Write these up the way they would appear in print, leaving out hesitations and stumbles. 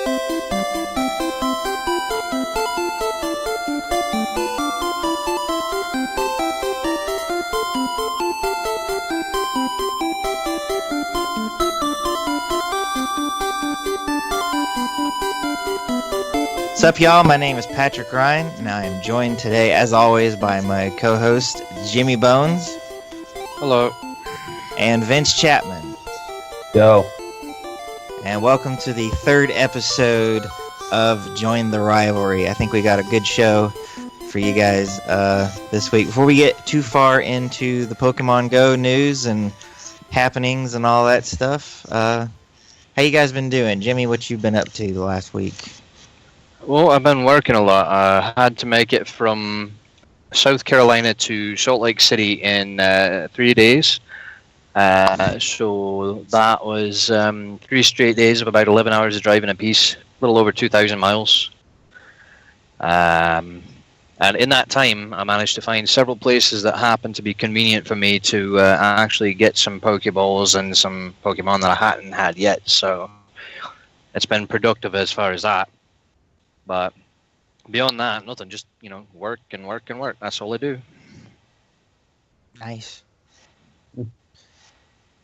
What's up, y'all? My name is Patrick Ryan, and I am joined today, as always, by my co-host, Jimmy Bones. Hello. And Vince Chapman. Yo. And welcome to the third episode of Join the Rivalry. I think we got a good show for you guys this week. Before we get too far into the Pokemon Go news and happenings and all that stuff, how you guys been doing? Jimmy, what you been up to the last week? Well, I've been working a lot. I had to make it from South Carolina to Salt Lake City in 3 days. So that was 3 straight days of about 11 hours of driving apiece, a little over 2,000 miles. And in that time, I managed to find several places that happened to be convenient for me to actually get some Pokeballs and some Pokemon that I hadn't had yet. So it's been productive as far as that. But beyond that, nothing. Just, work and work and work. That's all I do. Nice.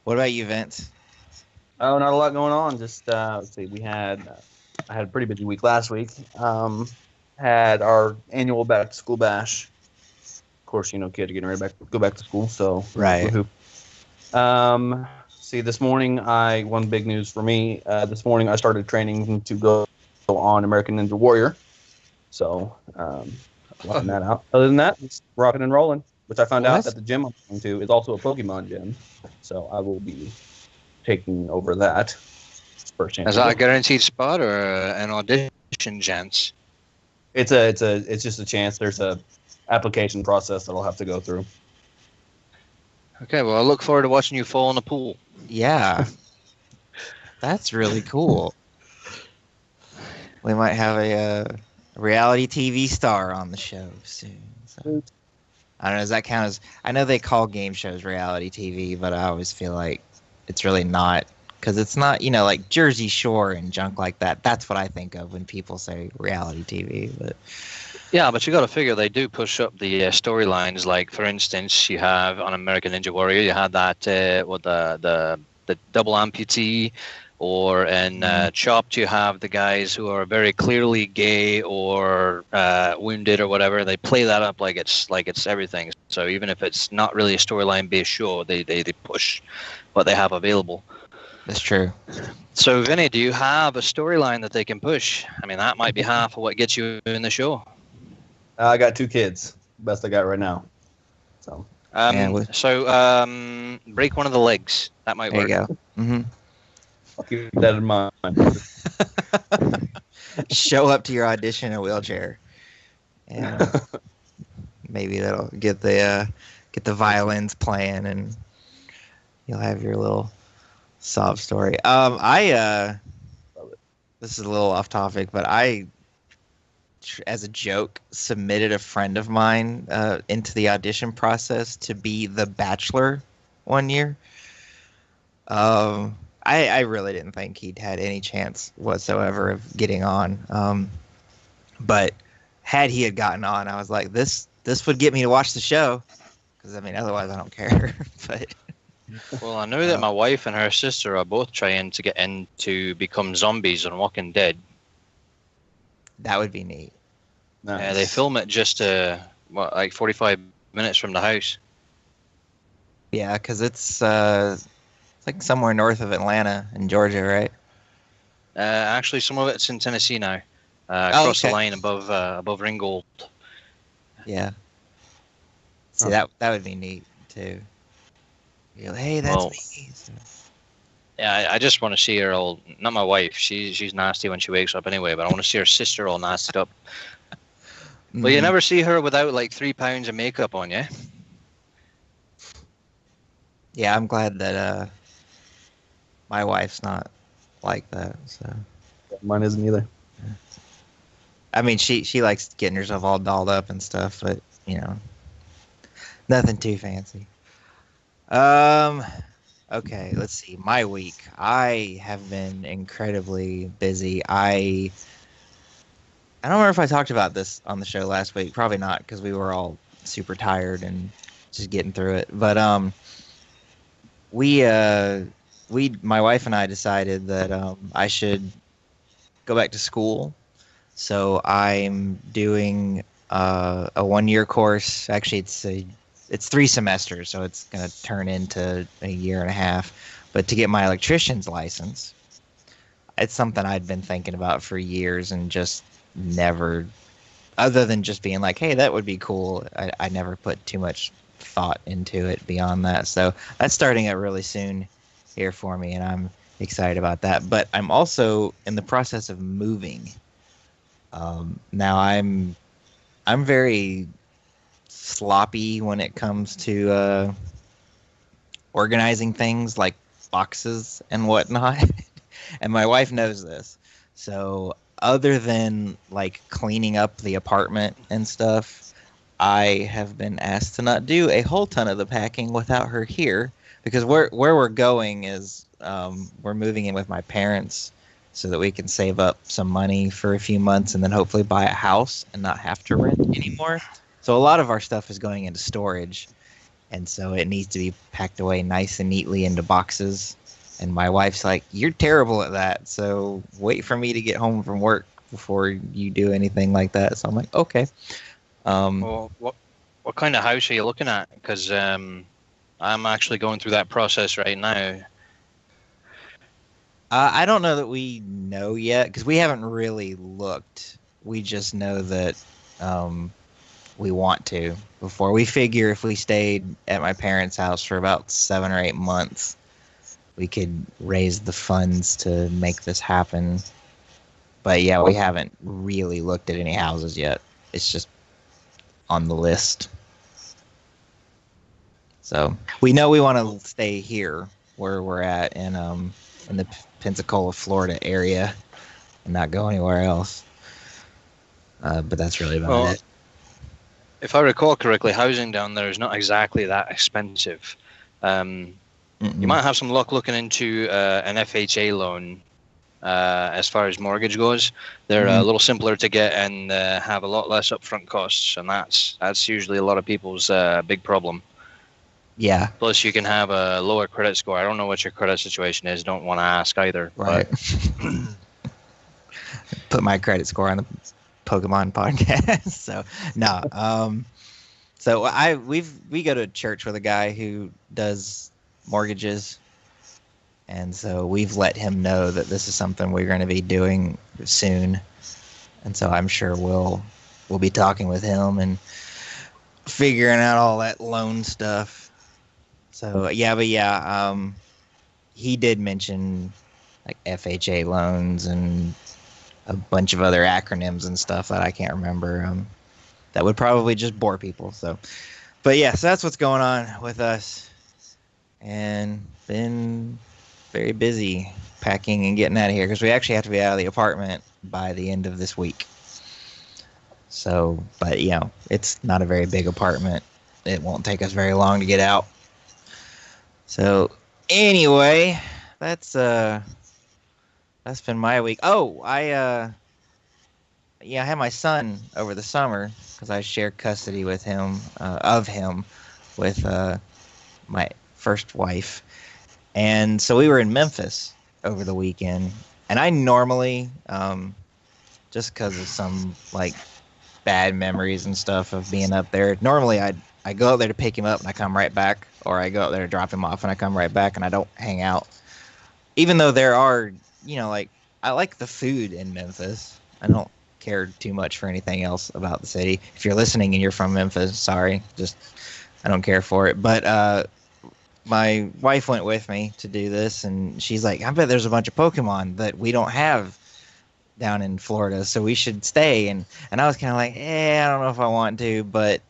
What about you, Vince? Oh, not a lot going on. Just let's see. I had a pretty busy week last week. Had our annual back to school bash. Of course, kids are getting ready to go back to school. So right. This morning one big news for me. This morning I started training to go on American Ninja Warrior. So rocking that out. Other than that, it's rocking and rolling. Which I found out that the gym I'm going to is also a Pokemon gym. So I will be taking over that. First chance. Is that a guaranteed spot or an audition chance? It's just a chance. There's a application process that I'll have to go through. Okay, well I look forward to watching you fall in a pool. Yeah. That's really cool. We might have a reality TV star on the show soon. So. I don't know, does that count as... I know they call game shows reality TV, but I always feel like it's really not. Because it's not, like Jersey Shore and junk like that. That's what I think of when people say reality TV. But yeah, but you got to figure they do push up the storylines. Like, for instance, you have on American Ninja Warrior, you had that, the double amputee. Or in Chopped, you have the guys who are very clearly gay or wounded or whatever. They play that up like it's everything. So even if it's not really a storyline-based show, they push what they have available. That's true. So, Vinny, do you have a storyline that they can push? I mean, that might be half of what gets you in the show. I got 2 kids. Best I got right now. So. Break one of the legs. That might work. There you go. Mm-hmm. I'll keep that in mind. Show up to your audition in a wheelchair, and maybe that'll get the violins playing, and you'll have your little sob story. This is a little off topic, but I, as a joke, submitted a friend of mine into the audition process to be the Bachelor one year. I really didn't think he'd had any chance whatsoever of getting on. But had he had gotten on, I was like, this would get me to watch the show. Because, otherwise I don't care. But well, I know that my wife and her sister are both trying to get in to become zombies on Walking Dead. That would be neat. Nice. They film it just 45 minutes from the house. Yeah, because it's like somewhere north of Atlanta in Georgia, right? Actually, some of it's in Tennessee now. Across the line above Ringgold. Yeah. See, that would be neat, too. You're like, hey, that's me. So. Yeah, I just want to see her all... Not my wife. She's nasty when she wakes up anyway, but I want to see her sister all nasty up. Well, you never see her without, 3 pounds of makeup on, yeah? Yeah, I'm glad that... my wife's not like that, so. Mine isn't either. She likes getting herself all dolled up and stuff, but nothing too fancy. Okay, let's see. My week. I have been incredibly busy. I don't remember if I talked about this on the show last week. Probably not, because we were all super tired and just getting through it. But we my wife and I decided that I should go back to school. So I'm doing a 1 year course. Actually, it's 3 semesters, so it's gonna turn into a year and a half. But to get my electrician's license, it's something I'd been thinking about for years and just never, other than just being like, hey, that would be cool. I never put too much thought into it beyond that. So that's starting up really soon here for me, and I'm excited about that. But I'm also in the process of moving. Now I'm very sloppy when it comes to organizing things like boxes and whatnot. And my wife knows this. So other than like cleaning up the apartment and stuff, I have been asked to not do a whole ton of the packing without her here, because where we're going is we're moving in with my parents so that we can save up some money for a few months and then hopefully buy a house and not have to rent anymore. So a lot of our stuff is going into storage, and so it needs to be packed away nice and neatly into boxes. And my wife's like, "You're terrible at that, so wait for me to get home from work before you do anything like that." So I'm like, "Okay." Well, what kind of house are you looking at? Because I'm actually going through that process right now. I don't know that we know yet, because we haven't really looked. We just know that we want to. Before, we figure if we stayed at my parents' house for about 7 or 8 months, we could raise the funds to make this happen. But yeah, we haven't really looked at any houses yet. It's just on the list. So we know we want to stay here where we're at in the Pensacola, Florida area, and not go anywhere else. But that's really about it. If I recall correctly, housing down there is not exactly that expensive. You might have some luck looking into an FHA loan. As far as mortgage goes, they're a little simpler to get and have a lot less upfront costs, and that's usually a lot of people's big problem. Yeah. Plus, you can have a lower credit score. I don't know what your credit situation is. Don't want to ask either. Right. Put my credit score on the Pokemon podcast. So no. So we go to church with a guy who does mortgages, and so we've let him know that this is something we're going to be doing soon, and so I'm sure we'll be talking with him and figuring out all that loan stuff. So he did mention like FHA loans and a bunch of other acronyms and stuff that I can't remember. That would probably just bore people. So, but yeah, so that's what's going on with us, and been very busy packing and getting out of here, because we actually have to be out of the apartment by the end of this week. So, but it's not a very big apartment. It won't take us very long to get out. So anyway, that's been my week. Oh, I had my son over the summer, because I shared custody with him with my first wife. And so we were in Memphis over the weekend. And I normally, just because of some like bad memories and stuff of being up there, normally I go out there to pick him up and I come right back, or I go out there to drop him off and I come right back, and I don't hang out. Even though there are, I like the food in Memphis. I don't care too much for anything else about the city. If you're listening and you're from Memphis, sorry, just I don't care for it. But my wife went with me to do this, and she's like, I bet there's a bunch of Pokemon that we don't have down in Florida, so we should stay. And I was kind of like, I don't know if I want to, but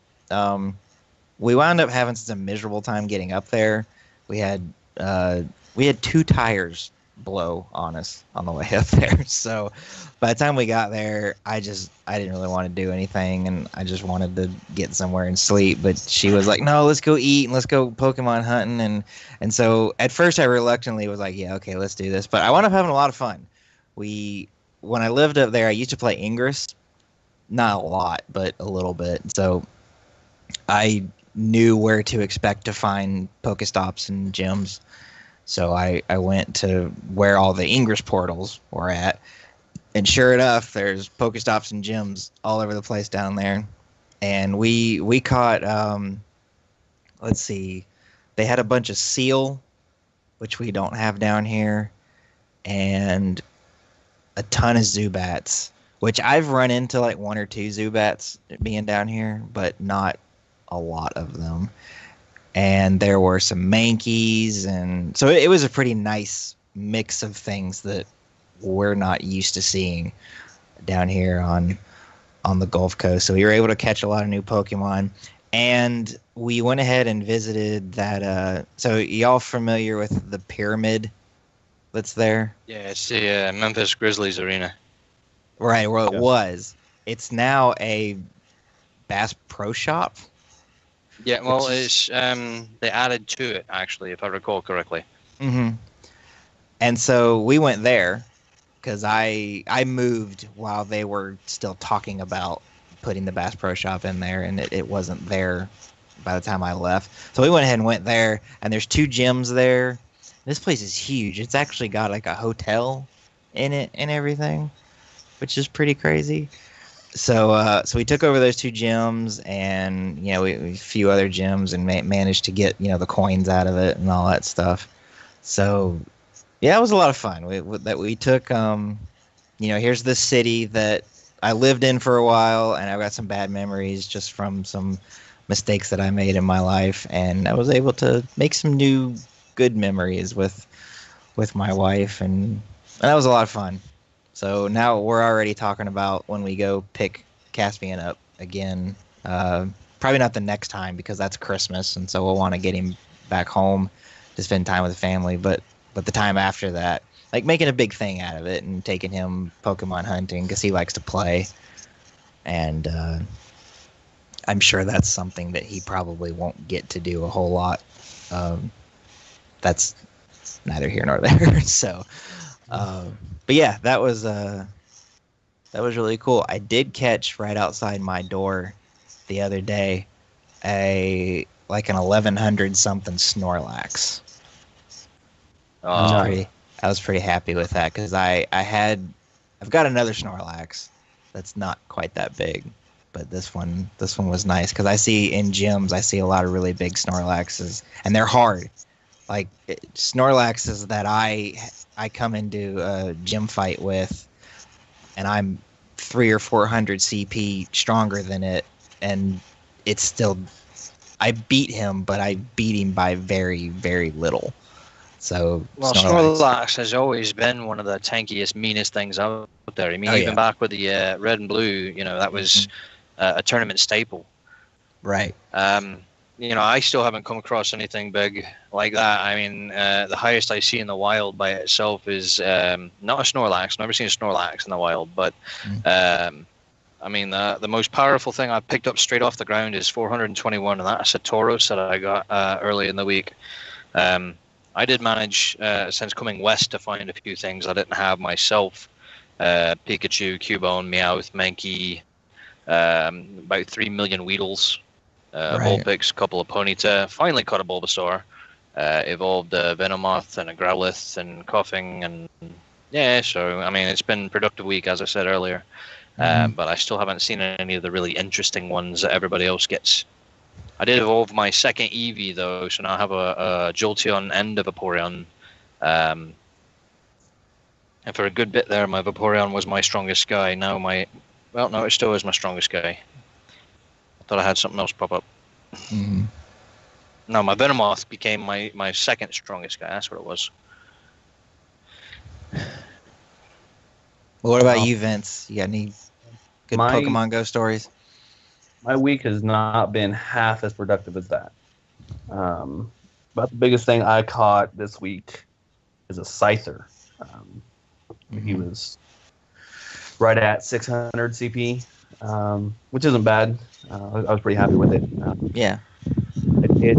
we wound up having such a miserable time getting up there. We had 2 tires blow on us on the way up there. So by the time we got there, I didn't really want to do anything, and I just wanted to get somewhere and sleep. But she was like, "No, let's go eat and let's go Pokemon hunting." And so at first I reluctantly was like, "Yeah, okay, let's do this." But I wound up having a lot of fun. When I lived up there, I used to play Ingress, not a lot, but a little bit. So I knew where to expect to find Pokestops and gyms. So I went to where all the Ingress portals were at. And sure enough, there's Pokestops and gyms all over the place down there. And we caught, let's see, they had a bunch of seal, which we don't have down here, and a ton of Zubats, which I've run into like one or two Zubats being down here, but not a lot of them. And there were some Mankeys, and so it was a pretty nice mix of things that we're not used to seeing down here on the Gulf Coast. So we were able to catch a lot of new Pokemon, and we went ahead and visited that. So y'all familiar with the pyramid that's there? Yeah, it's the Memphis Grizzlies arena. Right, well, it was. It's now a Bass Pro Shop. Yeah, well, it's they added to it actually, if I recall correctly. Mm-hmm. And so we went there because I moved while they were still talking about putting the Bass Pro Shop in there, and it wasn't there by the time I left. So we went ahead and went there, and there's 2 gyms there. This place is huge. It's actually got like a hotel in it and everything, which is pretty crazy. So we took over those 2 gyms, and we a few other gyms, and managed to get the coins out of it and all that stuff. So yeah, it was a lot of fun. We took here's the city that I lived in for a while, and I've got some bad memories just from some mistakes that I made in my life, and I was able to make some new good memories with my wife, and that was a lot of fun. So now we're already talking about when we go pick Caspian up again. Probably not the next time because that's Christmas, and so we'll want to get him back home to spend time with the family. But the time after that, like making a big thing out of it and taking him Pokemon hunting because he likes to play. And I'm sure that's something that he probably won't get to do a whole lot. That's neither here nor there. So, but yeah, that was really cool. I did catch right outside my door the other day an 1100 something Snorlax. I was pretty happy with that because I've got another Snorlax that's not quite that big, but this one was nice because I see in gyms a lot of really big Snorlaxes, and they're hard. Like Snorlaxes that I come into a gym fight with, and I'm 300 or 400 CP stronger than it, and it's still I beat him, but I beat him by very, very little. So Snorlax has always been one of the tankiest, meanest things out there. I mean, even back with the red and blue, that was a tournament staple. Right. I still haven't come across anything big like that. I mean, the highest I see in the wild by itself is not a Snorlax. Never seen a Snorlax in the wild, but I mean, the most powerful thing I picked up straight off the ground is 421, and that's a Tauros that I got early in the week. I did manage, since coming west, to find a few things I didn't have myself. Pikachu, Cubone, Meowth, Mankey, about 3 million Weedles, Vulpix, a couple of Ponyta. Finally caught a Bulbasaur. Evolved a Venomoth and a Growlithe and Coughing. And yeah, so, I mean, it's been a productive week, as I said earlier. But I still haven't seen any of the really interesting ones that everybody else gets. I did evolve my second Eevee, though, so now I have a Jolteon and a Vaporeon. And for a good bit there, my Vaporeon was my strongest guy. Now no, it still is my strongest guy. I thought I had something else pop up. Mm-hmm. No, my Venomoth became my second strongest guy. That's what it was. Well, what about you, Vince? You got any good Pokemon Go stories? My week has not been half as productive as that. But the biggest thing I caught this week is a Scyther. He was right at 600 CP, which isn't bad. I was pretty happy with it. Yeah. I did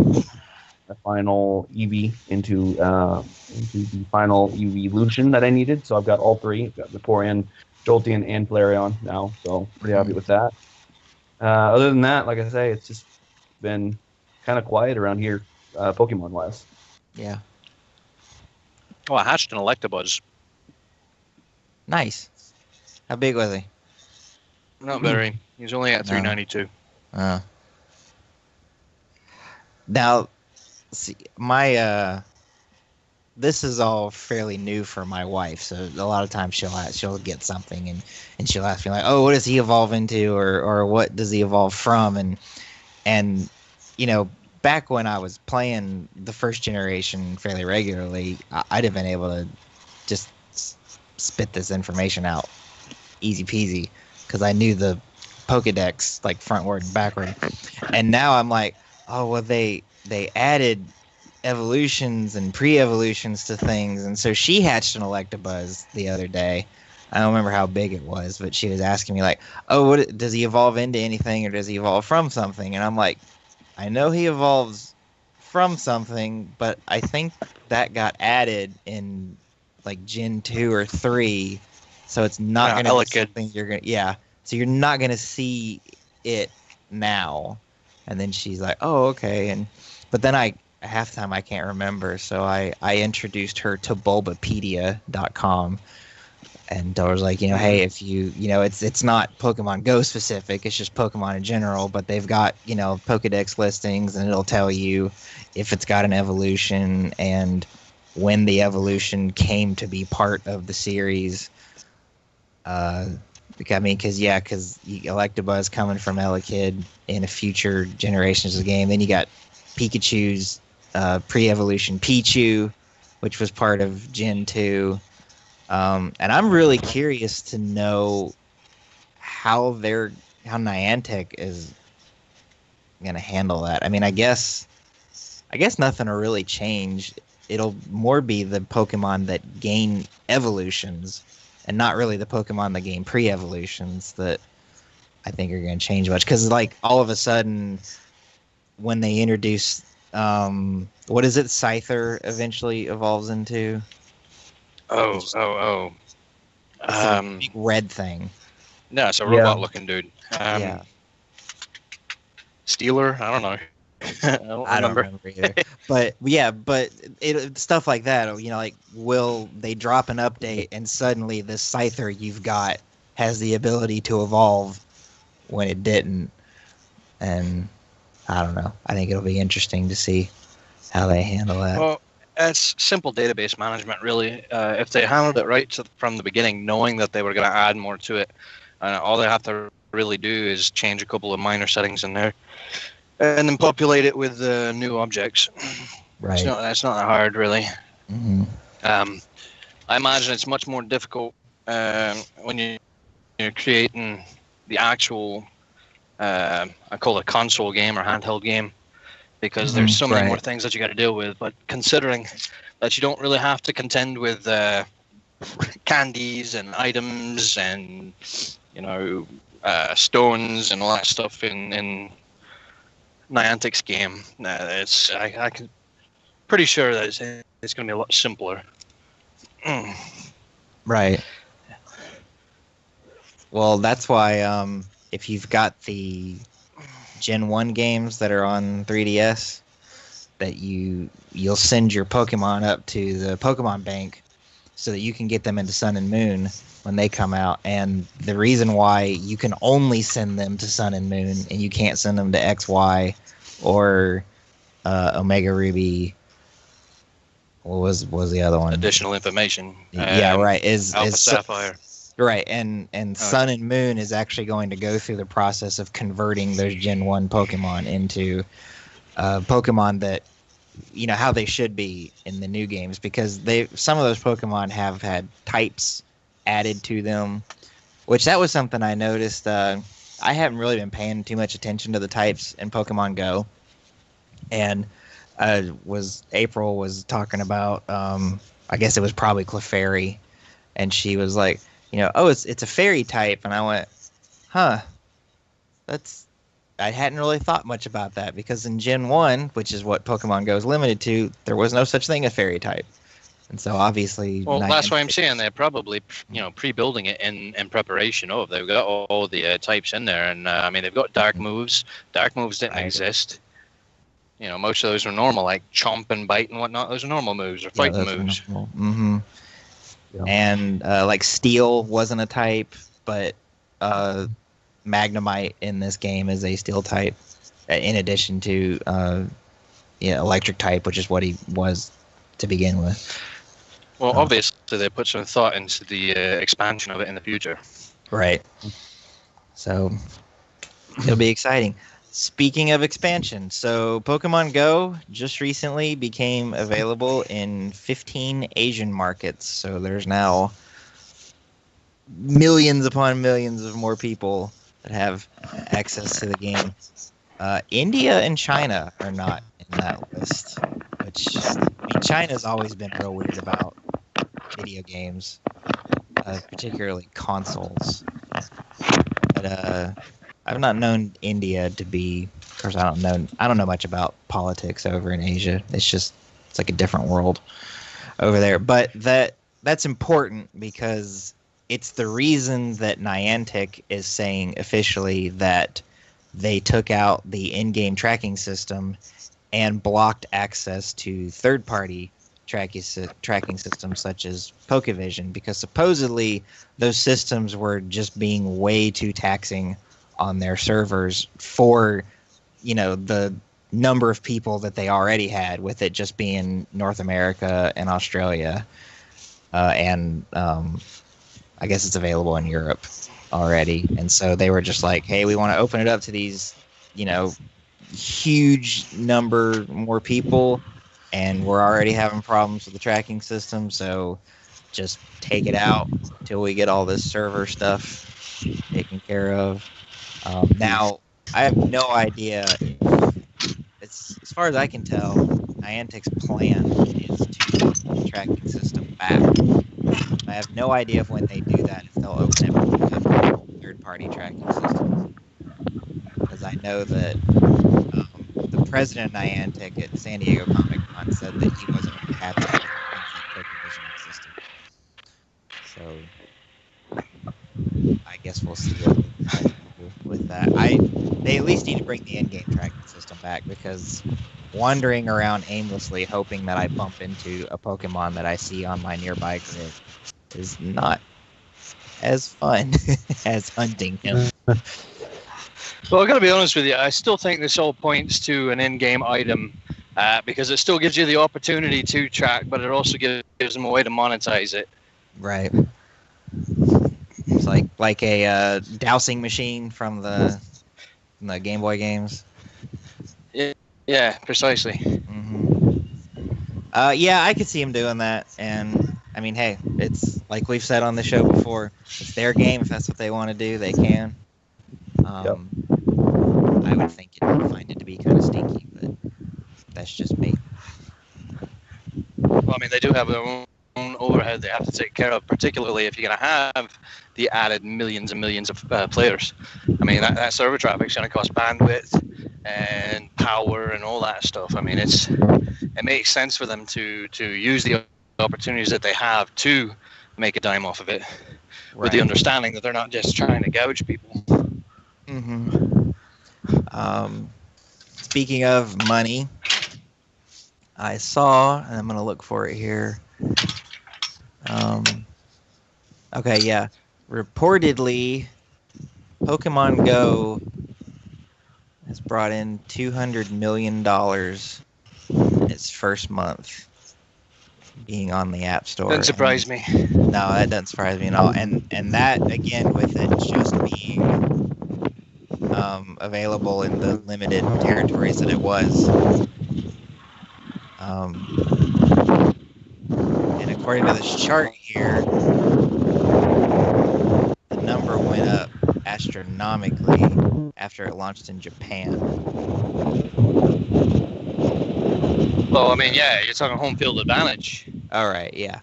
the final EV into the final evolution that I needed. So I've got all three. I've got Vaporeon, Jolteon, and Flareon now. So pretty happy with that. Other than that, like I say, it's just been kind of quiet around here, Pokemon wise. Yeah. Oh, I hatched an Electabuzz. Nice. How big was he? Not very. He's only at 392. Now, see, this is all fairly new for my wife, so a lot of times she'll get something and she'll ask me like, "Oh, what does he evolve into, or what does he evolve from?" And back when I was playing the first generation fairly regularly, I'd have been able to just spit this information out easy peasy because I knew the Pokedex like frontward and backward. And now I'm like, oh well, they added evolutions and pre-evolutions to things, and so she hatched an Electabuzz the other day. I don't remember how big it was, but she was asking me like, oh, what does he evolve into anything, or does he evolve from something? And I'm like, I know he evolves from something, but I think that got added in like Gen 2 or 3, so it's not going to be something you're going to... Yeah, so you're not going to see it now. And then she's like, oh, okay. But then half the time I can't remember, so I introduced her to bulbapedia.com. And I was like, hey, if it's not Pokemon Go specific, it's just Pokemon in general, but they've got, Pokedex listings, and it'll tell you if it's got an evolution and when the evolution came to be part of the series. Because Electabuzz coming from Elekid in a future generations of the game. Then you got Pikachu's pre-evolution Pichu, which was part of Gen 2. And I'm really curious to know how Niantic is going to handle that. I mean, I guess nothing will really change. It'll more be the Pokemon that gain evolutions and not really the Pokemon that gain pre-evolutions that I think are going to change much. Because, like, all of a sudden, when they introduce, what is it, Scyther eventually evolves into? Oh. Big red thing. No, it's a robot-looking dude. Yeah. Steeler? I don't know. I don't remember either. But stuff like that, like, will they drop an update and suddenly the Scyther you've got has the ability to evolve when it didn't? And I don't know. I think it'll be interesting to see how they handle that. Well, it's simple database management, really. If they handled it right from the beginning, knowing that they were going to add more to it, all they have to really do is change a couple of minor settings in there, and then populate it with new objects. Right. It's not that hard, really. Mm-hmm. I imagine it's much more difficult when you're creating the actual, I call it console game or handheld game, because there's so many more things that you got to deal with. But considering that you don't really have to contend with candies and items and stones and all that stuff in Niantic's game, I can pretty sure that it's going to be a lot simpler. Right. Well, that's why if you've got the Gen 1 games that are on 3DS, that you'll send your Pokemon up to the Pokemon Bank so that you can get them into Sun and Moon when they come out. And the reason why you can only send them to Sun and Moon and you can't send them to XY or Omega Ruby. What was the other one? Additional information. Right. Alpha Sapphire. Right, and Sun and Moon is actually going to go through the process of converting those Gen 1 Pokemon into Pokemon that, how they should be in the new games, because some of those Pokemon have had types added to them, which that was something I noticed. I haven't really been paying too much attention to the types in Pokemon Go, and April was talking about, I guess it was probably Clefairy, and she was like, oh, it's a fairy type, and I went, huh, I hadn't really thought much about that because in Gen 1, which is what Pokemon Go is limited to, there was no such thing as fairy type. And so obviously, well, that's why I'm saying they're probably, pre-building it in preparation of. They've got all the types in there, and I mean, they've got dark moves. Dark moves didn't exist. Most of those were normal, like chomp and bite and whatnot. Those are normal moves or fighting moves. Mm-hmm. Yeah. And like steel wasn't a type, but Magnemite in this game is a steel type, in addition to electric type, which is what he was to begin with. Well, obviously they put some thought into the expansion of it in the future. Right. So it'll be exciting. Speaking of expansion, so Pokemon Go just recently became available in 15 Asian markets. So there's now millions upon millions of more people that have access to the game. India and China are not in that list, which China's always been real weird about video games, particularly consoles. But I've not known India to be. Of course, I don't know much about politics over in Asia. It's like a different world over there. But that's important because it's the reason that Niantic is saying officially that they took out the in-game tracking system and blocked access to third-party tracking systems such as Pokevision, because supposedly those systems were just being way too taxing on their servers for, the number of people that they already had, with it just being North America and Australia, and I guess it's available in Europe already. And so they were just like, hey, we want to open it up to these, huge number more people, and we're already having problems with the tracking system, so just take it out until we get all this server stuff taken care of. Now, I have no idea. As far as I can tell, Niantic's plan is to put the tracking system back. I have no idea if when they do that, if they'll open it to third-party tracking systems. Because I know that the president of Niantic at San Diego Comic-Con said that he wasn't happy with the Pokevision system. So I guess we'll see what they do with that. They at least need to bring the in-game tracking system back, because wandering around aimlessly hoping that I bump into a Pokemon that I see on my nearby grid is not as fun as hunting him. Well, I got to be honest with you. I still think this all points to an in-game item, because it still gives you the opportunity to track, but it also gives them a way to monetize it. Right. It's like a dowsing machine from the Game Boy games. Yeah, precisely. Mm-hmm. Yeah, I could see him doing that, and I mean, hey, it's like we've said on the show before. It's their game. If that's what they want to do, they can. Yep. I would think you'd find it to be kind of stinky, but that's just me. Well, I mean, they do have their own overhead they have to take care of, particularly if you're going to have the added millions and millions of players. I mean, that server traffic is going to cost bandwidth and power and all that stuff. I mean, it makes sense for them to use the opportunities that they have to make a dime off of it, with the understanding that they're not just trying to gouge people. Mm-hmm. Speaking of money, I saw, and I'm going to look for it here. Okay, yeah. Reportedly, Pokemon Go has brought in $200 million in its first month being on the App Store. Doesn't surprise me. No, that doesn't surprise me at all. And that, again, with it just being available in the limited territories that it was. And according to this chart here, the number went up astronomically after it launched in Japan. Well, I mean, yeah, you're talking home field advantage. All right, yeah.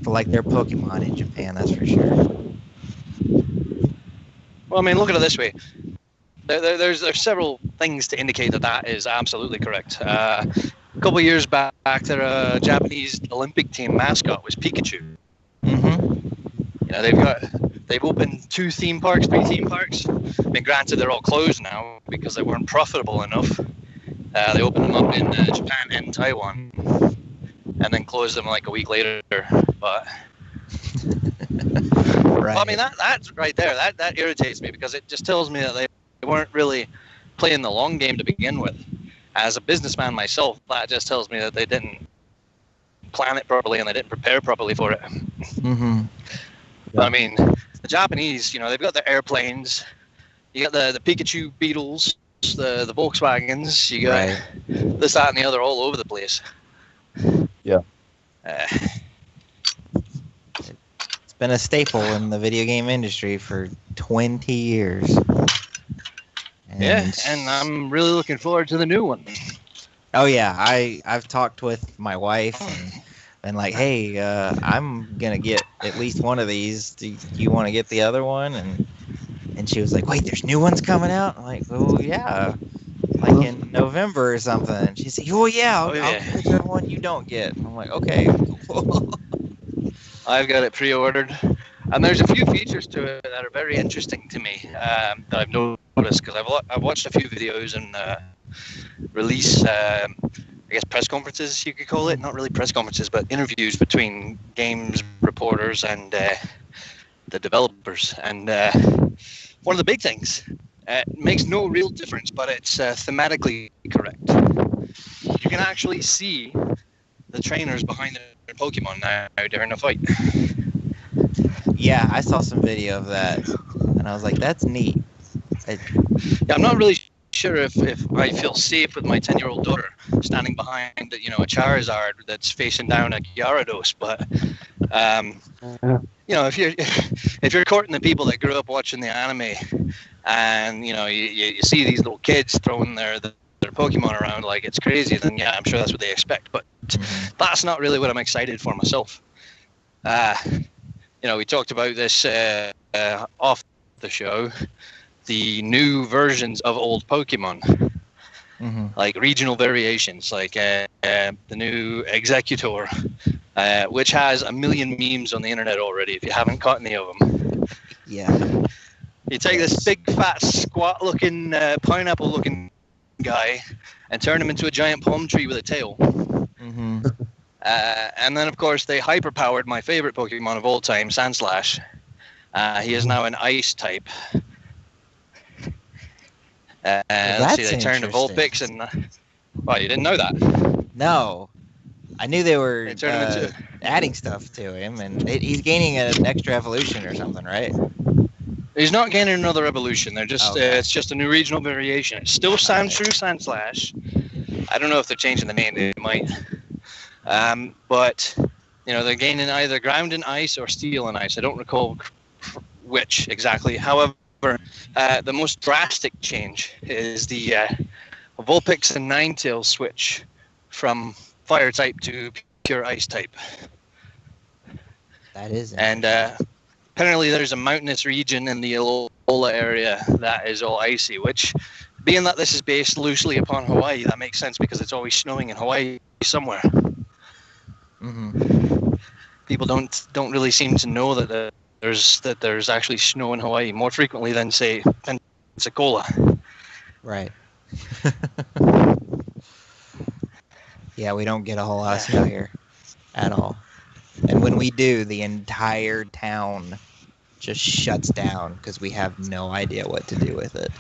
people like their Pokemon in Japan, that's for sure. Well, I mean, look at it this way. There's several things to indicate that is absolutely correct. A couple of years back, their Japanese Olympic team mascot was Pikachu. Mm-hmm. You know, they've opened 3 theme parks. I mean, granted, they're all closed now because they weren't profitable enough. They opened them up in Japan and Taiwan, and then closed them like a week later. But Right. well, I mean, that right there, that irritates me because it just tells me that they weren't really playing the long game to begin with. As a businessman myself, that just tells me that they didn't plan it properly and they didn't prepare properly for it. Mm-hmm. But I mean, the Japanese, you know, they've got their airplanes. You got the Pikachu Beetles, the Volkswagens. You got this, that, and the other all over the place. Yeah. It's been a staple in the video game industry for 20 years. And I'm really looking forward to the new one. Oh yeah, I've talked with my wife and like, hey, I'm gonna get at least one of these. Do you want to get the other one? And she was like, wait, there's new ones coming out? I'm like, oh yeah, like in November or something. And she said, oh yeah, I'll get whichever one you don't get. I'm like, okay, cool. I've got it pre-ordered. And there's a few features to it that are very interesting to me that I've noticed because I've watched a few videos and release, I guess, press conferences, you could call it. Not really press conferences, but interviews between games reporters and the developers. And one of the big things, it makes no real difference, but it's thematically correct. You can actually see the trainers behind their Pokemon now during a fight. Yeah, I saw some video of that, and I was like, that's neat. Yeah, I'm not really sure if I feel safe with my 10-year-old daughter standing behind, you know, a Charizard that's facing down a Gyarados, but you know, if you're courting the people that grew up watching the anime, and you know, you see these little kids throwing their Pokemon around like it's crazy, then yeah, I'm sure that's what they expect. But that's not really what I'm excited for myself. You know, we talked about this off the show, the new versions of old Pokemon, like regional variations, like the new Executor, which has 1 million memes on the internet already, if you haven't caught any of them. Yeah. You take this big, fat, squat-looking, pineapple-looking guy and turn him into a giant palm tree with a tail. And then, of course, they hyperpowered my favorite Pokemon of all time, Sandslash. He is now an ice type. Let's see, they turned to Vulpix and... well, you didn't know that? No. I knew they were adding stuff to him, and he's gaining an extra evolution or something, right? He's not gaining another evolution. They're just it's just a new regional variation. It's still Sandslash. I don't know if they're changing the name. They might. But you know, they're gaining either ground and ice or steel and ice. I don't recall which exactly. However, the most drastic change is the Vulpix and Ninetales switch from fire type to pure ice type. That is. And apparently there's a mountainous region in the Alola area that is all icy, which, being that this is based loosely upon Hawaii, that makes sense because it's always snowing in Hawaii somewhere. People don't really seem to know that there's actually snow in Hawaii more frequently than, say, Pensacola. Right. Yeah, we don't get a whole lot of snow here at all. And when we do, the entire town just shuts down because we have no idea what to do with it.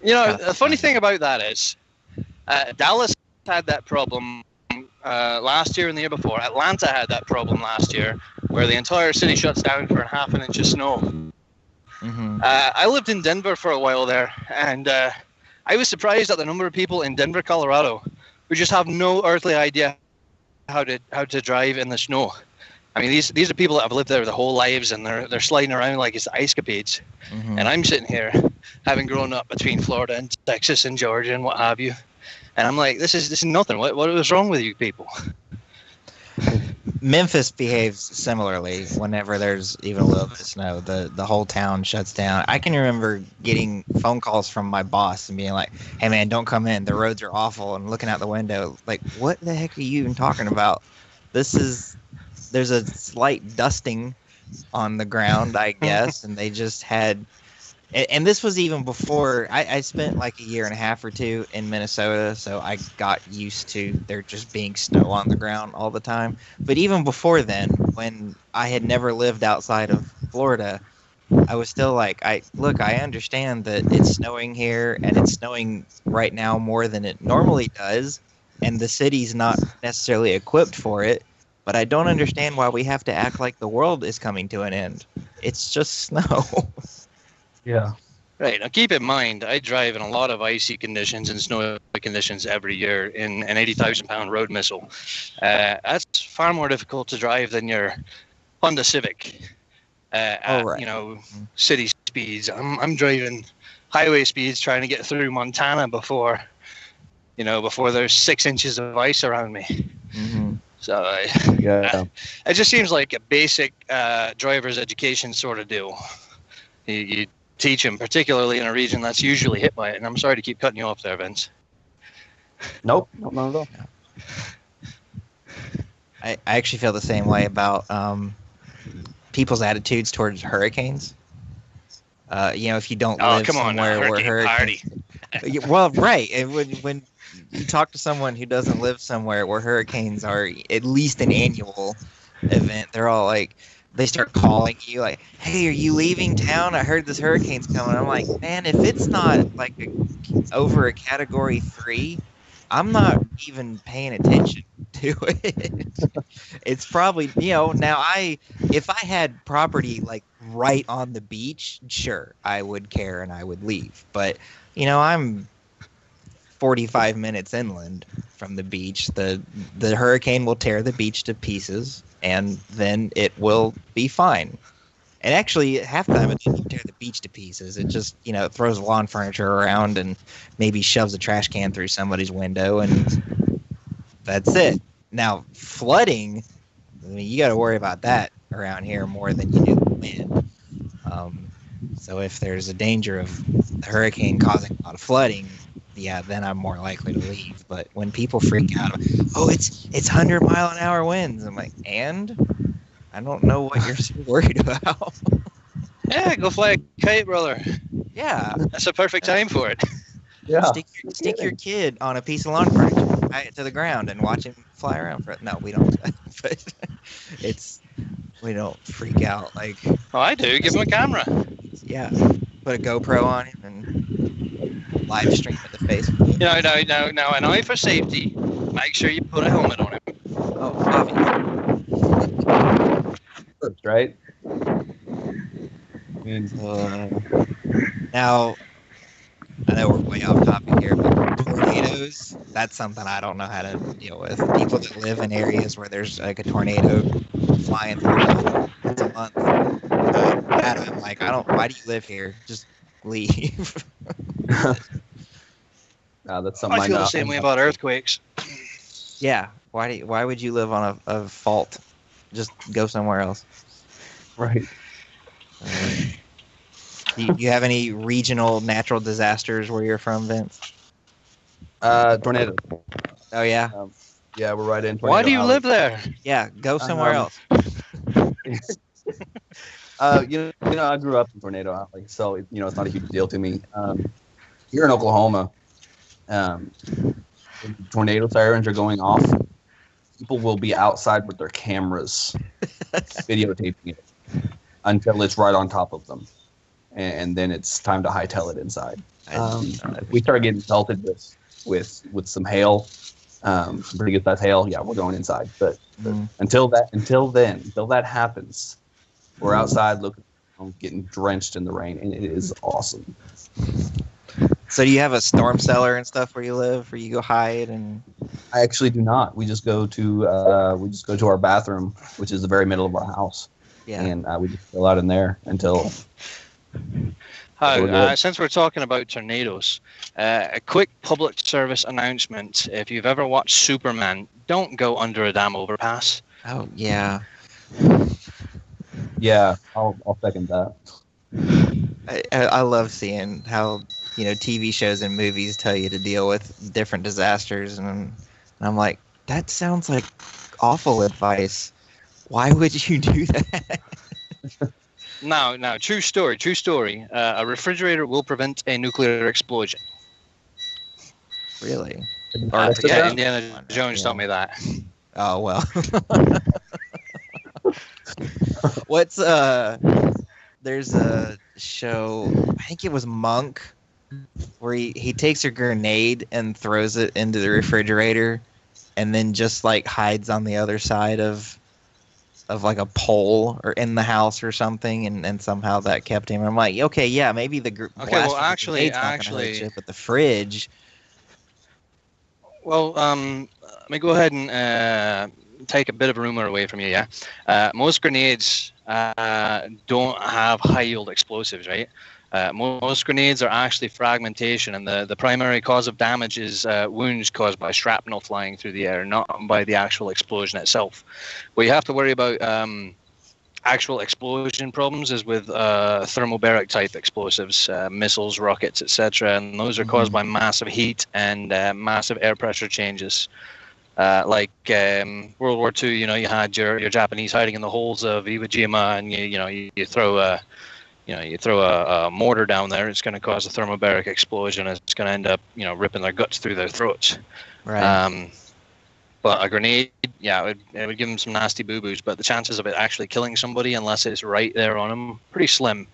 You know, the funny thing about that is Dallas had that problem last year and the year before. Atlanta had that problem last year where the entire city shuts down for half an inch of snow. I lived in Denver for a while there, and I was surprised at the number of people in Denver, Colorado, who just have no earthly idea how to drive in the snow. I mean, these are people that have lived there their whole lives, and they're sliding around like it's ice capades. And I'm sitting here, having grown up between Florida and Texas and Georgia and what have you, and I'm like, this is nothing. What was wrong with you people? Memphis behaves similarly. Whenever there's even a little bit of snow, the whole town shuts down. I can remember getting phone calls from my boss and being like, "Hey man, don't come in. The roads are awful." And looking out the window, like, "What the heck are you even talking about? There's a slight dusting on the ground, I guess, and they just had." And this was even before I spent like a year and a half or two in Minnesota, so I got used to there just being snow on the ground all the time. But even before then, when I had never lived outside of Florida, I was still like, I understand that it's snowing here and it's snowing right now more than it normally does, and the city's not necessarily equipped for it. But I don't understand why we have to act like the world is coming to an end. It's just snow. Yeah. Right. Now, keep in mind, I drive in a lot of icy conditions and snowy conditions every year in an 80,000-pound road missile. That's far more difficult to drive than your Honda Civic Right. city speeds. I'm driving highway speeds trying to get through Montana before there's 6 inches of ice around me. Mm-hmm. So it just seems like a basic driver's education sort of deal. You teach them, particularly in a region that's usually hit by it. And I'm sorry to keep cutting you off there, Vince. Nope, not at all. I actually feel the same way about people's attitudes towards hurricanes. If you don't live somewhere where hurricanes, well, right, and when you talk to someone who doesn't live somewhere where hurricanes are at least an annual event, they're all like, they start calling you like, "Hey, are you leaving town? I heard this hurricane's coming." I'm like, man, if it's not like over a category 3, I'm not even paying attention to it. It's probably, now if I had property like right on the beach, sure, I would care and I would leave. But, I'm 45 minutes inland from the beach. The hurricane will tear the beach to pieces, and then it will be fine. And actually, half the time it doesn't tear the beach to pieces. It just, throws lawn furniture around and maybe shoves a trash can through somebody's window, and that's it. Now, flooding, you got to worry about that around here more than you do the wind. So if there's a danger of the hurricane causing a lot of flooding, yeah, then I'm more likely to leave. But when people freak out, "Oh, it's 100-mile-an-hour winds," I'm like, and I don't know what you're so worried about. Yeah, go fly a kite, brother. Yeah, that's a perfect time for it. Yeah. Stick your kid on a piece of lawn furniture, tie it to the ground, and watch him fly around for it. No, we don't. But we don't freak out like. Oh, I do. Give him a camera. Yeah, put a GoPro on him and live stream at the face. No, an eye for safety. Make sure you put a helmet on him. Oh, obviously. Right? Now, I know we're way off topic here, but tornadoes, that's something I don't know how to deal with. People that live in areas where there's like a tornado flying through once a month, I'm like, why do you live here? Just leave. That's something I feel the same way about earthquakes. Yeah, why would you live on a fault? Just go somewhere else. Right. Do you have any regional natural disasters where you're from, Vince? Tornado. Oh yeah. Yeah, we're right in. Why do you live there? Yeah, go somewhere else. I grew up in Tornado Alley, so it's not a huge deal to me. Here in Oklahoma, when tornado sirens are going off, people will be outside with their cameras videotaping it until it's right on top of them, and then it's time to hightail it inside. If we start getting pelted with some hail, pretty good sized hail, yeah, we're going inside. But until that happens, we're outside looking, getting drenched in the rain, and it is awesome. So do you have a storm cellar and stuff where you live, where you go hide? And I actually do not. We just go to our bathroom, which is the very middle of our house. Yeah. And we just chill out in there until. Since we're talking about tornadoes, a quick public service announcement: if you've ever watched Superman, don't go under a damn overpass. Oh yeah. Yeah, I'll second that. I love seeing how TV shows and movies tell you to deal with different disasters, and I'm like, that sounds like awful advice. Why would you do that? Now, true story. A refrigerator will prevent a nuclear explosion. Really? I said that? Indiana Jones taught me that. Oh well. What's There's a show, I think it was Monk, where he takes a grenade and throws it into the refrigerator, and then just like hides on the other side of like a pole or in the house or something, and somehow that kept him. I'm like, okay, yeah, maybe the grenade's not gonna hurt you, but the fridge. Well, let me go ahead and take a bit of a rumor away from you. Yeah, most grenades don't have high yield explosives, right? Most grenades are actually fragmentation, and the primary cause of damage is wounds caused by shrapnel flying through the air, not by the actual explosion itself. What you have to worry about actual explosion problems is with thermobaric type explosives, missiles, rockets, etc., and those are caused by massive heat and massive air pressure changes. Like World War II, you had your Japanese hiding in the holes of Iwo Jima, and you throw a mortar down there, it's going to cause a thermobaric explosion. It's going to end up ripping their guts through their throats. Right. But a grenade, yeah, it would give them some nasty boo-boos, but the chances of it actually killing somebody, unless it's right there on them, pretty slim,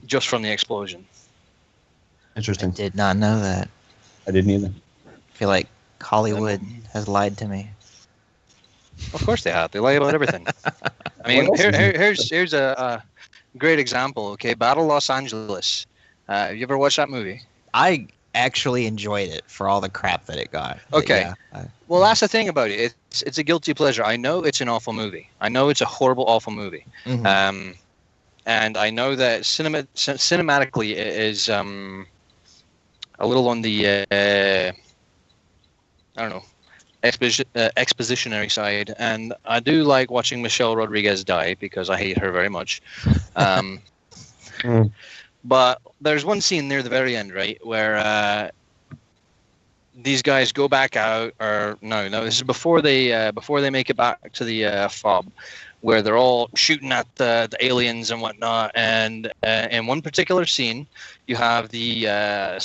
just from the explosion. Interesting. I did not know that. I didn't either. I feel like Hollywood has lied to me. Of course they have. They lie about everything. I mean, here's a great example. Okay, Battle Los Angeles. Have you ever watched that movie? I actually enjoyed it for all the crap that it got. Okay. Yeah, well, that's the thing about it. It's a guilty pleasure. I know it's an awful movie. I know it's a horrible, awful movie. Mm-hmm. And I know that cinematically it is a little on the I don't know, expositionary side, and I do like watching Michelle Rodriguez die because I hate her very much. But there's one scene near the very end, right, where these guys go back out, or no, this is before they make it back to the fob, where they're all shooting at the aliens and whatnot. And in one particular scene, you have the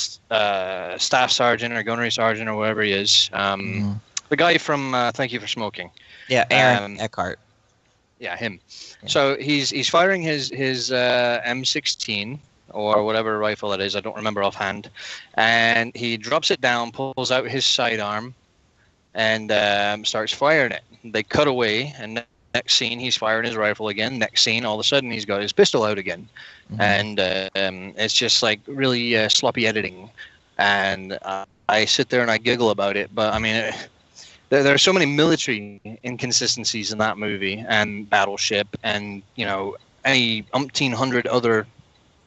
staff sergeant or gunnery sergeant or whatever he is, the guy from Thank You for Smoking. Yeah, Aaron Eckhart. Yeah, him. Yeah. So he's firing his M16 or whatever rifle it is. I don't remember offhand. And he drops it down, pulls out his sidearm, and starts firing it. They cut away, and next scene he's firing his rifle again. Next scene, all of a sudden he's got his pistol out again, and it's just like really sloppy editing. And I sit there and I giggle about it. But I mean, there are so many military inconsistencies in that movie, and Battleship, and any umpteen hundred other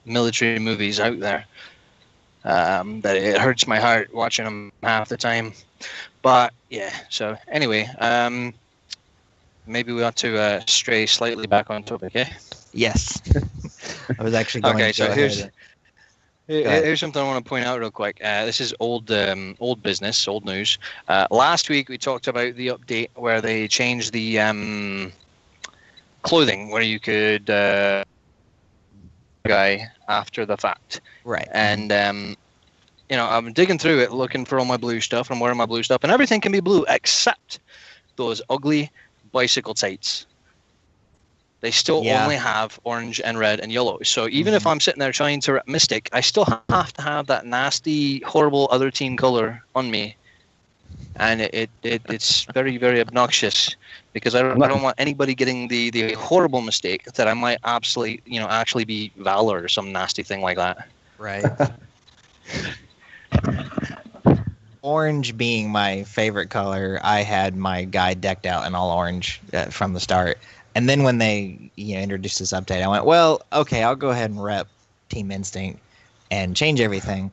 military movies out there, that it hurts my heart watching them half the time. But yeah, so anyway, maybe we ought to stray slightly back on topic, eh? Yes. I was actually going okay, to so go here's something I want to point out real quick. This is old business, old news. Last week we talked about the update where they changed the clothing, where you could guy after the fact. Right. And I'm digging through it, looking for all my blue stuff. I'm wearing my blue stuff, and everything can be blue except those ugly bicycle tights. They still only have orange and red and yellow. So even if I'm sitting there trying to rep Mystic, I still have to have that nasty, horrible other team color on me. And it's very, very obnoxious, because I don't want anybody getting the horrible mistake that I might actually be Valor or some nasty thing like that. Right. Orange being my favorite color, I had my guy decked out in all orange from the start. And then when they introduced this update, I went, well, okay, I'll go ahead and rep Team Instinct and change everything.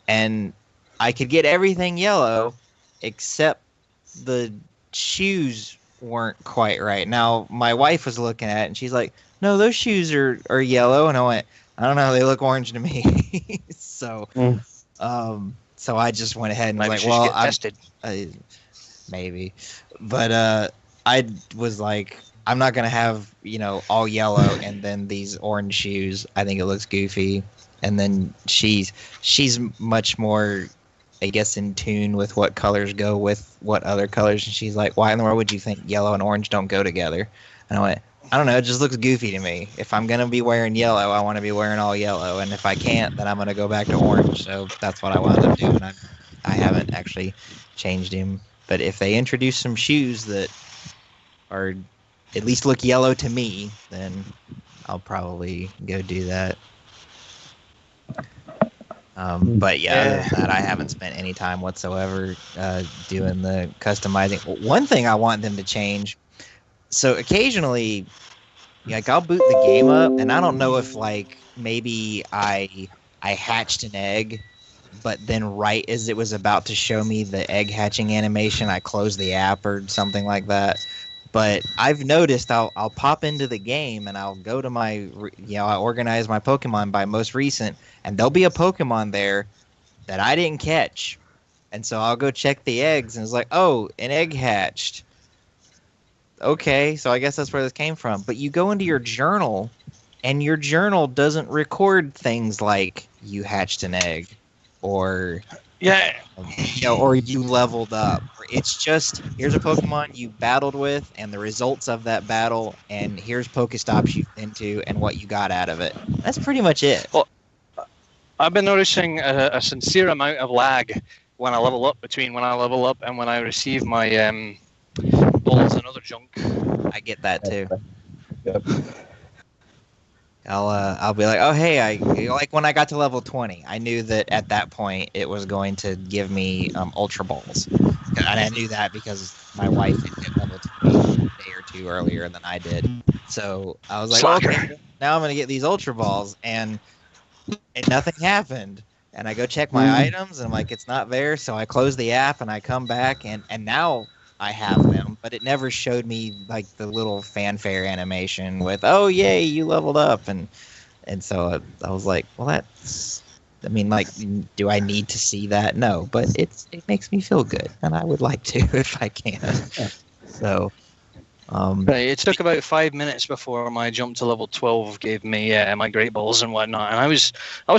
And I could get everything yellow except the shoes weren't quite right. Now, my wife was looking at it, and she's like, no, those shoes are yellow. And I went, I don't know, they look orange to me. So, so I just went ahead and was Maybe like, she should well, get tested. maybe. But I was like, I'm not going to have, all yellow and then these orange shoes. I think it looks goofy. And then she's much more, I guess, in tune with what colors go with what other colors. And she's like, why in the world would you think yellow and orange don't go together? And I went, I don't know, it just looks goofy to me. If I'm going to be wearing yellow, I want to be wearing all yellow. And if I can't, then I'm going to go back to orange. So that's what I wound up doing. I haven't actually changed him. But if they introduce some shoes that are at least look yellow to me, then I'll probably go do that. But yeah, other than that, I haven't spent any time whatsoever doing the customizing. One thing I want them to change, so occasionally, like, I'll boot the game up, and I don't know if, like, maybe I hatched an egg, but then right as it was about to show me the egg hatching animation, I closed the app or something like that. But I've noticed I'll pop into the game and I'll go to my, I organize my Pokemon by most recent, and there'll be a Pokemon there that I didn't catch. And so I'll go check the eggs, and it's like, oh, an egg hatched. Okay, so I guess that's where this came from. But you go into your journal, and your journal doesn't record things like you hatched an egg, or or you leveled up. It's just, here's a Pokemon you battled with and the results of that battle, and here's Pokestops you've been to and what you got out of it. That's pretty much it. Well, I've been noticing a sincere amount of lag when I level up, between when I level up and when I receive my balls and other junk. I get that too. Yep. I'll be like, oh hey, like when I got to level 20, I knew that at that point it was going to give me Ultra Balls, and I knew that because my wife had hit level 20 a day or two earlier than I did. So I was like, okay, now I'm gonna get these Ultra Balls, and nothing happened. And I go check my items, and I'm like, it's not there. So I close the app, and I come back, and now I have them, but it never showed me like the little fanfare animation with, oh yay, you leveled up, and so I was like, well, that's, I mean, like, do I need to see that? No, but it makes me feel good, and I would like to if I can. So it took about 5 minutes before my jump to level 12 gave me my great balls and whatnot, and I was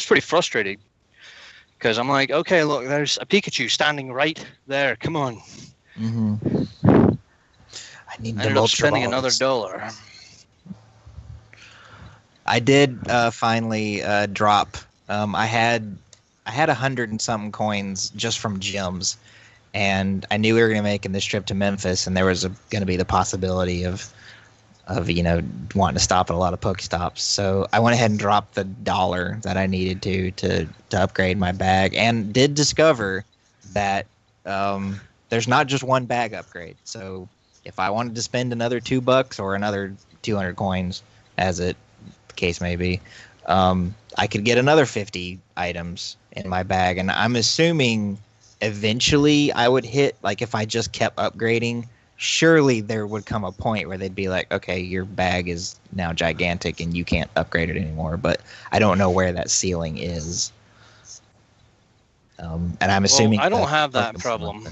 pretty frustrated because I'm like, okay, look, there's a Pikachu standing right there, come on. Mm-hmm. I need ended up spending another $1. I did finally drop. I had 100 and something coins just from gyms, and I knew we were going to make this trip to Memphis, and there was going to be the possibility of wanting to stop at a lot of Pokestops. So I went ahead and dropped the $1 that I needed to upgrade my bag, and did discover that there's not just one bag upgrade. So if I wanted to spend another $2 or another 200 coins, as the case may be, I could get another 50 items in my bag. And I'm assuming eventually I would hit, like, if I just kept upgrading, surely there would come a point where they'd be like, okay, your bag is now gigantic and you can't upgrade it anymore. But I don't know where that ceiling is. And I'm assuming I don't have that problem.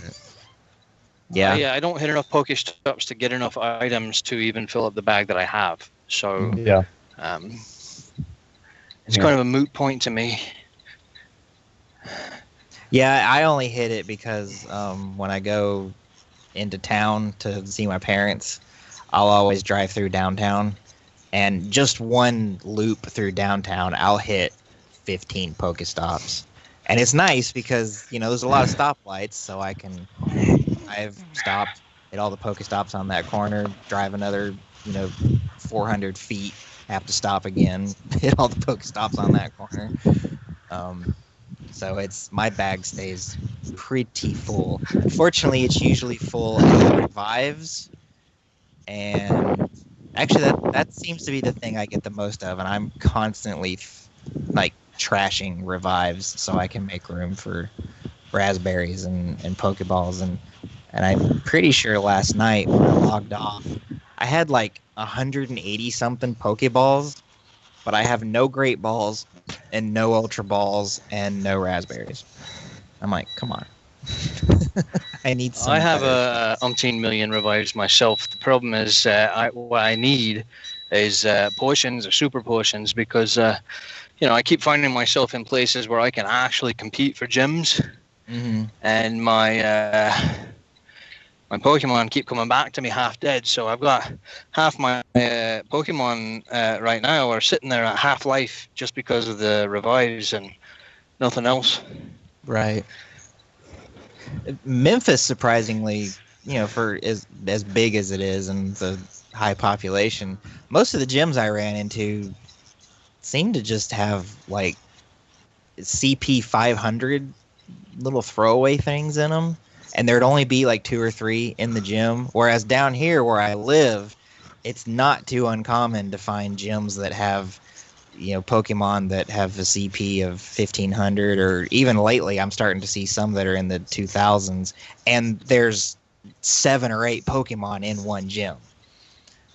Yeah. I don't hit enough Pokestops to get enough items to even fill up the bag that I have. So yeah, it's kind of a moot point to me. Yeah, I only hit it because when I go into town to see my parents, I'll always drive through downtown, and just one loop through downtown, I'll hit 15 Pokestops. And it's nice because, there's a lot of stoplights, so I've stopped at all the Pokestops on that corner, drive another, 400 feet, have to stop again, hit all the Pokestops on that corner. So my bag stays pretty full. Unfortunately, it's usually full of revives, and actually that seems to be the thing I get the most of, and I'm constantly trashing revives so I can make room for raspberries and Pokeballs, and And I'm pretty sure last night when I logged off, I had like 180 something Pokeballs, but I have no Great Balls and no Ultra Balls and no Raspberries. I'm like, come on. I need some. I have better a umpteen million revives myself. The problem is, what I need is potions or super potions because I keep finding myself in places where I can actually compete for gyms, and my Pokemon keep coming back to me half dead. So I've got half my Pokemon right now are sitting there at half life just because of the revives and nothing else. Right. Memphis, surprisingly, for as big as it is and the high population, most of the gyms I ran into seem to just have like CP 500 little throwaway things in them, and there'd only be like 2 or 3 in the gym. Whereas down here where I live, it's not too uncommon to find gyms that have Pokemon that have a CP of 1500, or even lately I'm starting to see some that are in the 2000s, and there's 7 or 8 Pokemon in one gym.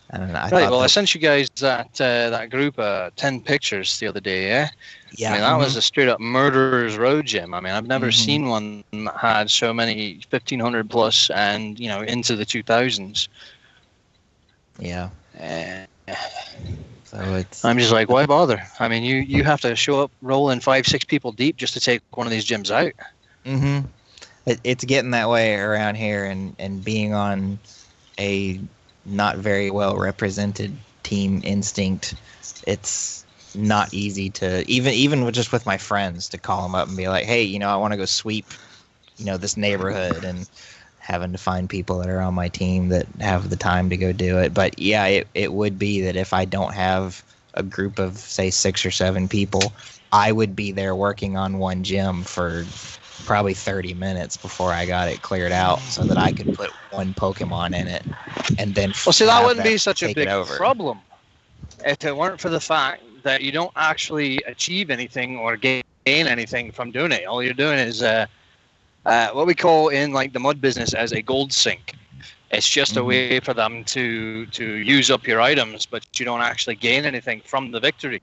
I don't know. I sent you guys that group 10 pictures the other day, yeah? Yeah. I mean, that was a straight up murderer's road gym. I mean, I've never seen one that had so many 1500 plus and, into the 2000s. Yeah. So I'm just like, why bother? I mean, you have to show up rolling 5-6 people deep just to take one of these gyms out. It's getting that way around here, and being on a not very well represented Team Instinct, it's not easy to even just with my friends to call them up and be like, hey, I want to go sweep this neighborhood, and having to find people that are on my team that have the time to go do it. But yeah, it would be that if I don't have a group of say 6 or 7 people, I would be there working on one gym for probably 30 minutes before I got it cleared out so that I could put one Pokemon in it, and then that wouldn't be such a big problem if it weren't for the fact that you don't actually achieve anything or gain anything from doing it. All you're doing is what we call in like the mud business as a gold sink. It's just a way for them to use up your items, but you don't actually gain anything from the victory,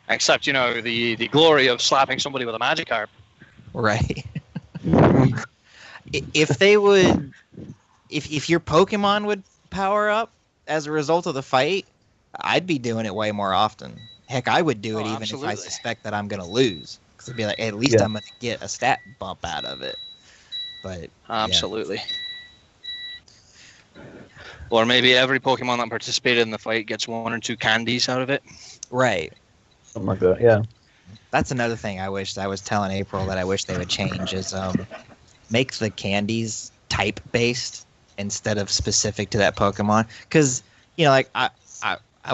except the glory of slapping somebody with a Magikarp. Right. If they would, if your Pokemon would power up as a result of the fight, I'd be doing it way more often. Heck, I would do it even if I suspect that I'm going to lose. Because it'd be like, at least I'm going to get a stat bump out of it. But absolutely. Yeah. Or maybe every Pokemon that participated in the fight gets 1 or 2 candies out of it. Right. Something like that, yeah. That's another thing I wish I was telling April that I wish they would change is make the candies type based instead of specific to that Pokemon. Because like I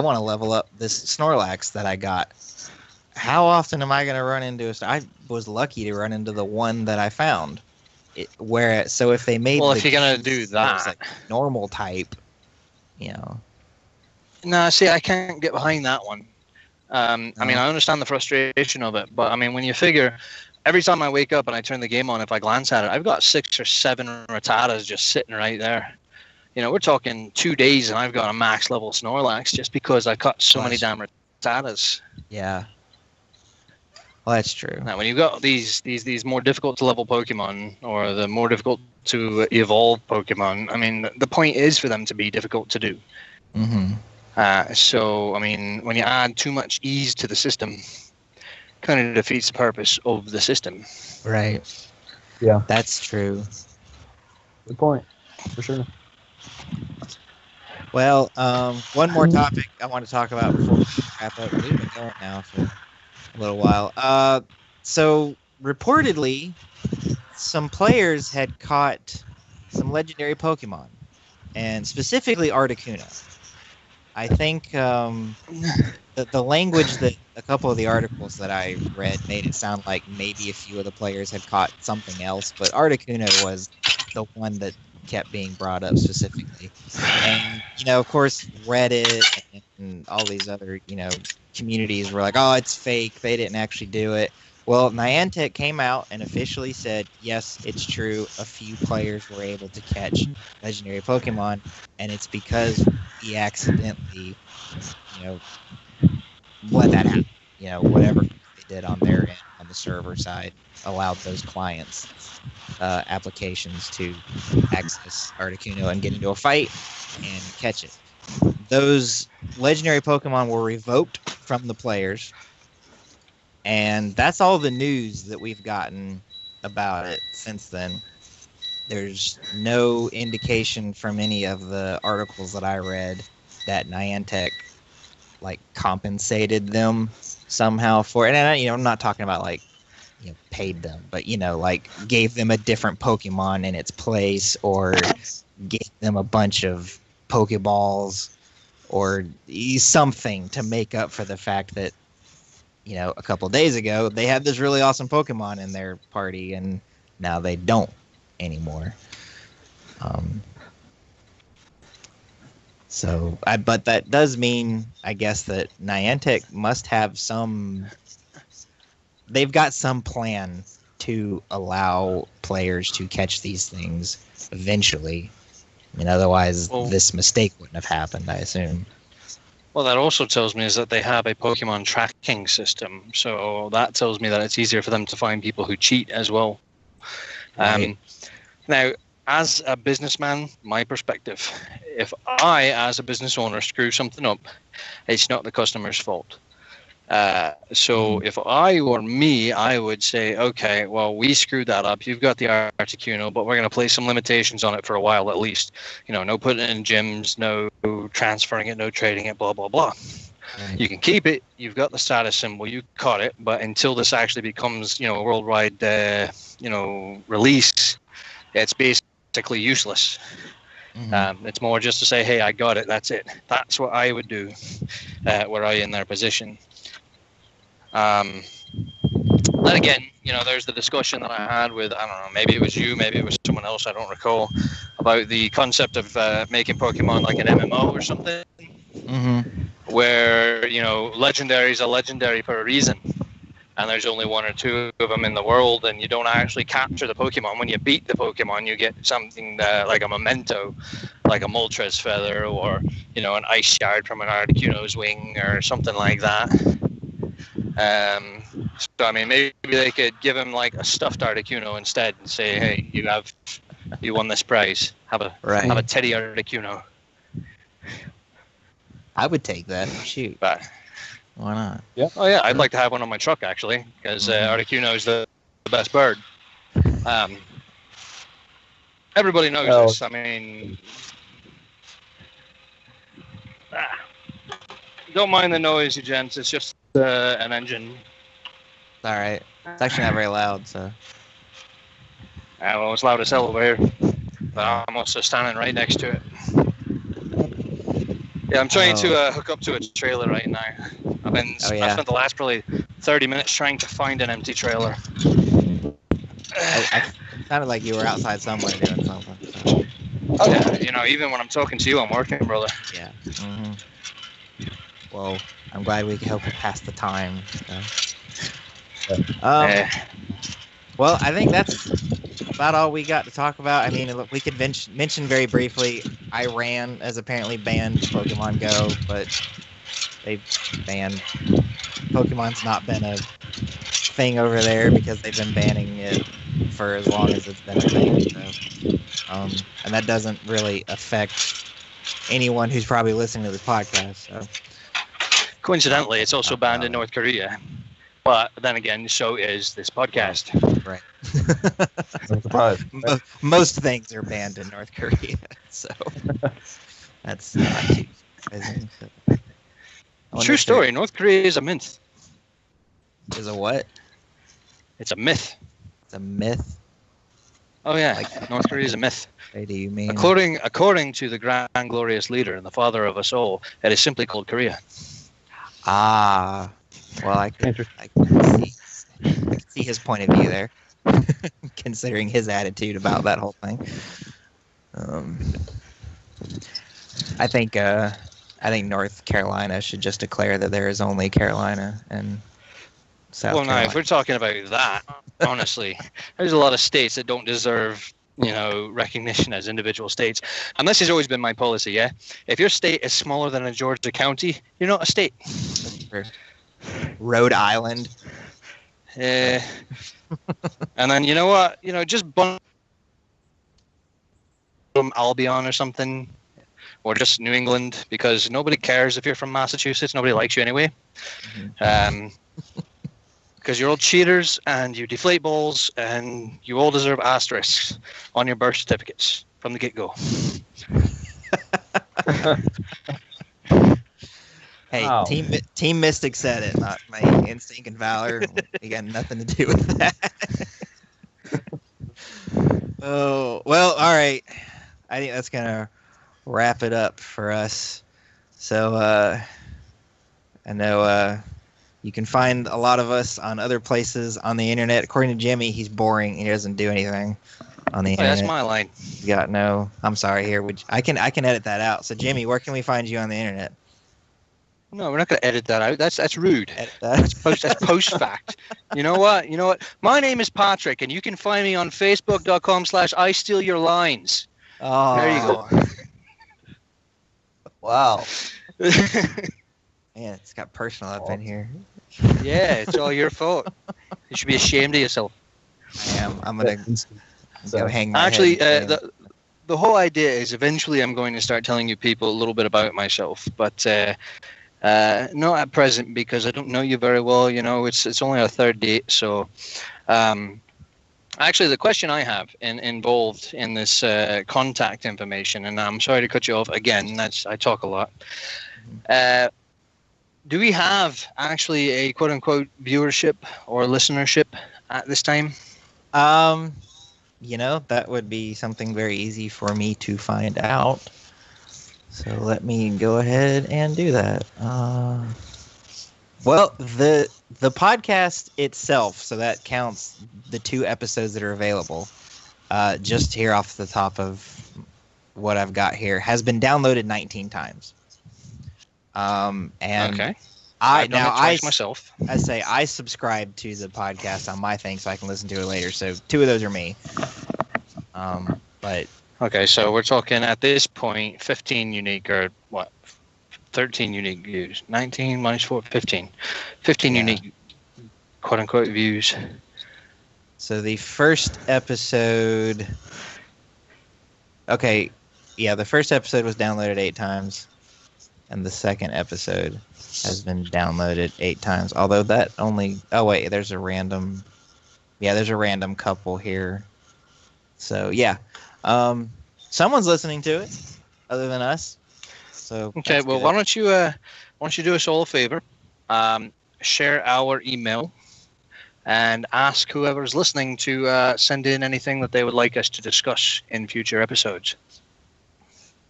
want to level up this Snorlax that I got. How often am I going to run into I was lucky to run into the one that I found. So if they made if you're going to do that, like normal type, No, see, I can't get behind that one. I mean, I understand the frustration of it, but I mean, when you figure every time I wake up and I turn the game on, if I glance at it, I've got 6 or 7 Rattatas just sitting right there. We're talking 2 days and I've got a max level Snorlax just because I caught so many damn Rattatas. Yeah. Well, that's true. Now, when you've got these more difficult to level Pokemon or the more difficult to evolve Pokemon, I mean, the point is for them to be difficult to do. So, I mean, when you add too much ease to the system, kind of defeats the purpose of the system. Right. Yeah. That's true. Good point. For sure. Well, one more topic I want to talk about before we wrap up. We've been going now for a little while. So, reportedly, some players had caught some legendary Pokemon, and specifically Articuno. I think the language that a couple of the articles that I read made it sound like maybe a few of the players had caught something else, but Articuno was the one that kept being brought up specifically. And, of course, Reddit and all these other, communities were like, oh, it's fake. They didn't actually do it. Well, Niantic came out and officially said, yes, it's true. A few players were able to catch legendary Pokemon, and it's because he accidentally, you know, let that happen. You know, whatever they did on their end, on the server side, allowed those clients applications to access Articuno and get into a fight and catch it. Those legendary Pokemon were revoked from the players. And that's all the news that we've gotten about it since then. There's no indication from any of the articles that I read that Niantic like compensated them somehow for it. And I'm not talking about like paid them, but like gave them a different Pokemon in its place, or gave them a bunch of Pokeballs, or something to make up for the fact that a couple of days ago they had this really awesome Pokemon in their party and now they don't anymore. But that does mean, I guess, that Niantic must have they've got some plan to allow players to catch these things eventually. Otherwise this mistake wouldn't have happened, I assume. Well, that also tells me is that they have a Pokemon tracking system. So that tells me that it's easier for them to find people who cheat as well. Right. Now, as a businessman, my perspective, if I, as a business owner, screw something up, it's not the customer's fault. So if I were me, I would say, okay, well, we screwed that up. You've got the Articuno, but we're going to place some limitations on it for a while at least. No putting it in gyms, no transferring it, no trading it, blah, blah, blah. Right. You can keep it. You've got the status symbol. You caught it. But until this actually becomes, a worldwide, release, it's basically useless. Mm-hmm. It's more just to say, hey, I got it. That's it. That's what I would do were I in their position. Then again, there's the discussion that I had with, I don't know, maybe it was you, maybe it was someone else, I don't recall, about the concept of making Pokemon like an MMO or something, where, legendaries are legendary for a reason, and there's only one or two of them in the world, and you don't actually capture the Pokemon. When you beat the Pokemon, you get something like a memento, like a Moltres feather, or, an ice shard from an Articuno's wing, or something like that. So I mean, maybe they could give him like a stuffed Articuno instead, and say, "Hey, you won this prize. Have a Teddy Articuno." I would take that. Shoot, but why not? Yeah. Oh yeah, I'd like to have one on my truck actually, because Articuno is the best bird. Everybody knows this. I mean, don't mind the noise, you gents. It's just an engine. It's all right. It's actually not very loud, so. Well, it's loud as hell over here. But I'm also standing right next to it. Yeah, I'm trying to hook up to a trailer right now. I spent the last probably 30 minutes trying to find an empty trailer. It sounded like you were outside somewhere doing something. So. Oh yeah, even when I'm talking to you, I'm working, brother. Yeah. Mm-hmm. Well, I'm glad we could help you pass the time. So. Well, I think that's about all we got to talk about. I mean, we could mention very briefly, Iran has apparently banned Pokemon Go, but they banned Pokemon's not been a thing over there because they've been banning it for as long as it's been a thing. So, and that doesn't really affect anyone who's probably listening to this podcast. So. Coincidentally, it's also banned in North Korea. But then again, so is this podcast. Right. I'm surprised. Most things are banned in North Korea, so that's not too surprising. True story. North Korea is a myth. Is a what? It's a myth. It's a myth? Oh yeah, North Korea is a myth. What do you mean? According to the grand glorious leader and the father of us all, it is simply called Korea. Ah. Well, I can see his point of view there, considering his attitude about that whole thing. I think North Carolina should just declare that there is only Carolina, and South Well, now, Carolina. if we're talking about that, honestly, there's a lot of states that don't deserve, recognition as individual states. And this has always been my policy, yeah? If your state is smaller than a Georgia county, you're not a state. Rhode Island. And then, you know what? Just bump from Albion or something, or just New England, because nobody cares if you're from Massachusetts. Nobody likes you anyway. Because you're all cheaters and you deflate balls and you all deserve asterisks on your birth certificates from the get-go. Hey, Oh. Team Mystic said it, not my instinct and valor. You got nothing to do with that. Oh, well, all right. I think that's going to wrap it up for us. So, I know you can find a lot of us on other places on the internet. According to Jimmy, he's boring. He doesn't do anything on the internet. That's my line. You got no. I'm sorry. Here, I can edit that out. So, Jimmy, where can we find you on the internet? No, we're not going to edit that out. That's rude. Edit that. That's post fact. You know what? My name is Patrick, and you can find me on Facebook.com/I steal your lines. Oh, There you go. Wow. Man, it's got personal up in here. Yeah, it's all your fault. You should be ashamed of yourself. I am. I'm gonna go hang my Actually, head. the whole idea is eventually I'm going to start telling you people a little bit about myself, but not at present because I don't know you very well. It's only our third date, so. Actually, the question I have involved in this contact information, and I'm sorry to cut you off again. I talk a lot. Do we have actually a quote-unquote viewership or listenership at this time? That would be something very easy for me to find out. So let me go ahead and do that. Well, the podcast itself, so that counts the 2 episodes that are available, just here off the top of what I've got here, has been downloaded 19 times. And Okay. I myself. I subscribe to the podcast on my thing so I can listen to it later. So 2 of those are me. But Okay, so we're talking at this point 15 unique or what? 13 unique views. 19 minus 4, 15. 15 Yeah. unique quote-unquote views. So the first episode... Okay, yeah, the first episode was downloaded 8 times. And the second episode has been downloaded 8 times. Although that only... Oh, wait, there's a random... Yeah, there's a random couple here. So, yeah. Someone's listening to it, other than us. So Okay, well, good. why don't you do us all a favor? Share our email and ask whoever's listening to send in anything that they would like us to discuss in future episodes.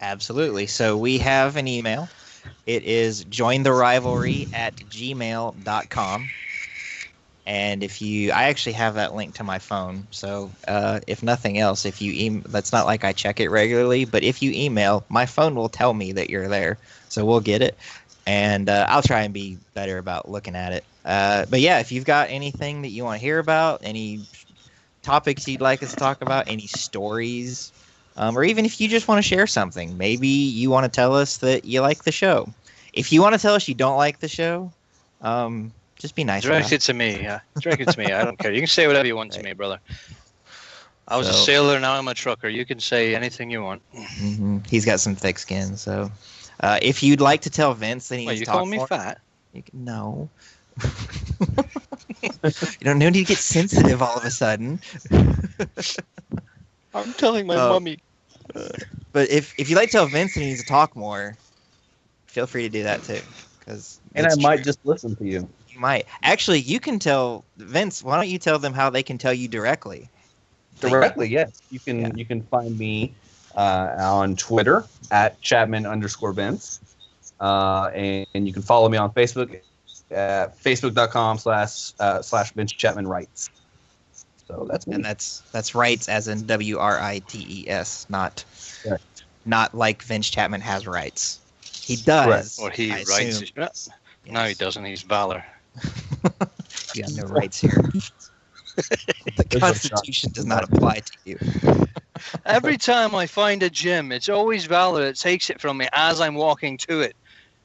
Absolutely. So we have an email. It is jointherivalry@gmail.com. And I actually have that link to my phone. So if nothing else, if you that's not like I check it regularly, but if you email, my phone will tell me that you're there. So we'll get it. And I'll try and be better about looking at it. But yeah, if you've got anything that you want to hear about, any topics you'd like us to talk about, any stories, or even if you just want to share something, maybe you want to tell us that you like the show. If you want to tell us you don't like the show, just be nice. Direct it to me. Yeah, direct it to me. I don't care. You can say whatever you want to me, brother. I was a sailor, now I'm a trucker. You can say anything you want. Mm-hmm. He's got some thick skin, so if you'd like to tell Vince that he needs You to talk call me more, fat? No. You don't need to get sensitive all of a sudden. I'm telling my mummy. But if you'd like to tell Vince that he needs to talk more, feel free to do that too. And I might just listen to you. You might. Actually, you can tell Vince. Why don't you tell them how they can tell you directly? Directly, yes. You can find me on Twitter at Chapman_Vince. And you can follow me on Facebook at facebook.com/Vince Chapman Writes. So that's me. And that's rights as in WRITES, not Right. not like Vince Chapman has rights. He does. Or he I writes. assume. No, he doesn't. He's Valor. You got no rights here. The Constitution does not apply to you. Every time I find a gym, it's always Valor that takes it from me as I'm walking to it.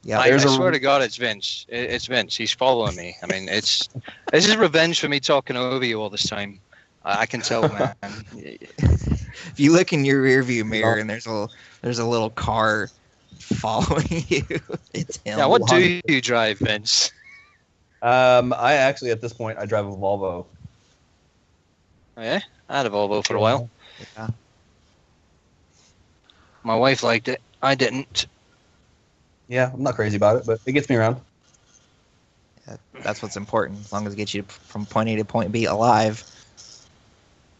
Yeah, I swear to God, it's Vince. It's Vince. He's following me. I mean, this is revenge for me talking over you all this time. I can tell, man. If you look in your rearview mirror and there's a little car following you, it's him. Yeah, what do you drive, Vince? I actually, at this point, I drive a Volvo. Oh, yeah? I had a Volvo for a while. Yeah. My wife liked it. I didn't. Yeah, I'm not crazy about it, but it gets me around. Yeah, that's what's important. As long as it gets you from point A to point B alive.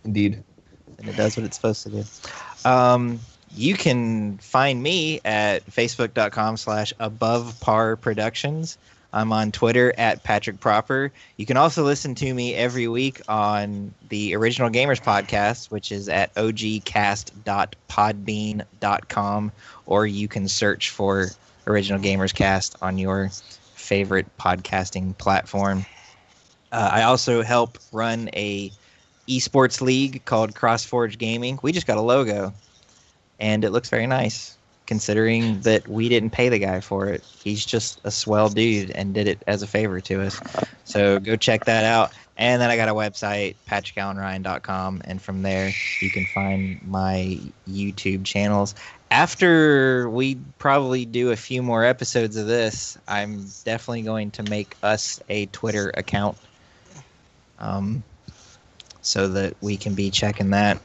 Indeed. And it does what it's supposed to do. You can find me at facebook.com/aboveparproductions. I'm on Twitter at Patrick Proper. You can also listen to me every week on the Original Gamers podcast, which is at ogcast.podbean.com, or you can search for Original Gamers Cast on your favorite podcasting platform. I also help run a esports league called CrossForge Gaming. We just got a logo, and it looks very nice, considering that we didn't pay the guy for it. He's just a swell dude and did it as a favor to us. So go check that out. And then I got a website, patrickallenryan.com, and from there you can find my YouTube channels. After we probably do a few more episodes of this, I'm definitely going to make us a Twitter account, so that we can be checking that.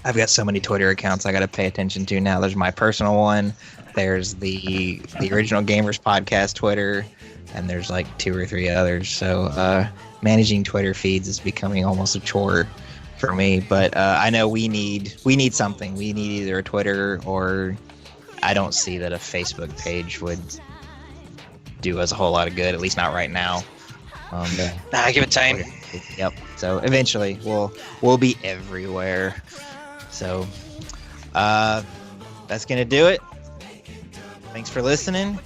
I've got so many Twitter accounts I got to pay attention to now. There's my personal one. There's the Original Gamers podcast Twitter, and there's like 2 or 3 others. So managing Twitter feeds is becoming almost a chore for me. But I know we need something. We need either a Twitter, or I don't see that a Facebook page would do us a whole lot of good. At least not right now. Give it time. Yep. So eventually we'll be everywhere. So that's gonna do it. Thanks for listening,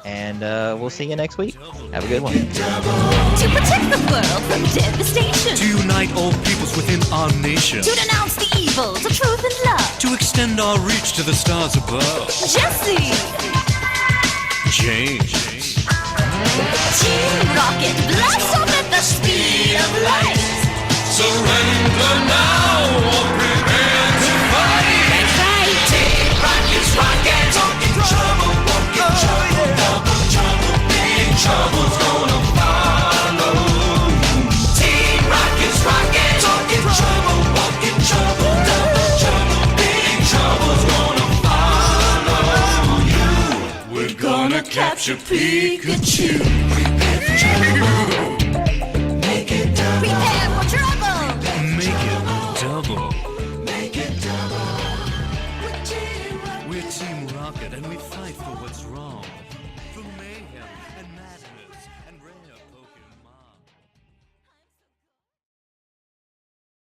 and we'll see you next week. Have a good one. To protect the world from devastation. To unite all peoples within our nation. To denounce the evils of truth and love. To extend our reach to the stars above. Jesse. James. Team Rocket, blast off at the speed of light. Surrender now or prepare to fight. That's right. Team Rocket's rocket. Talking trouble, walking trouble, double trouble, big trouble's gonna follow. Team Rocket's rocket. Talking trouble, walking trouble, double trouble, big trouble's gonna follow you. We're gonna capture Pikachu. Prepare for trouble.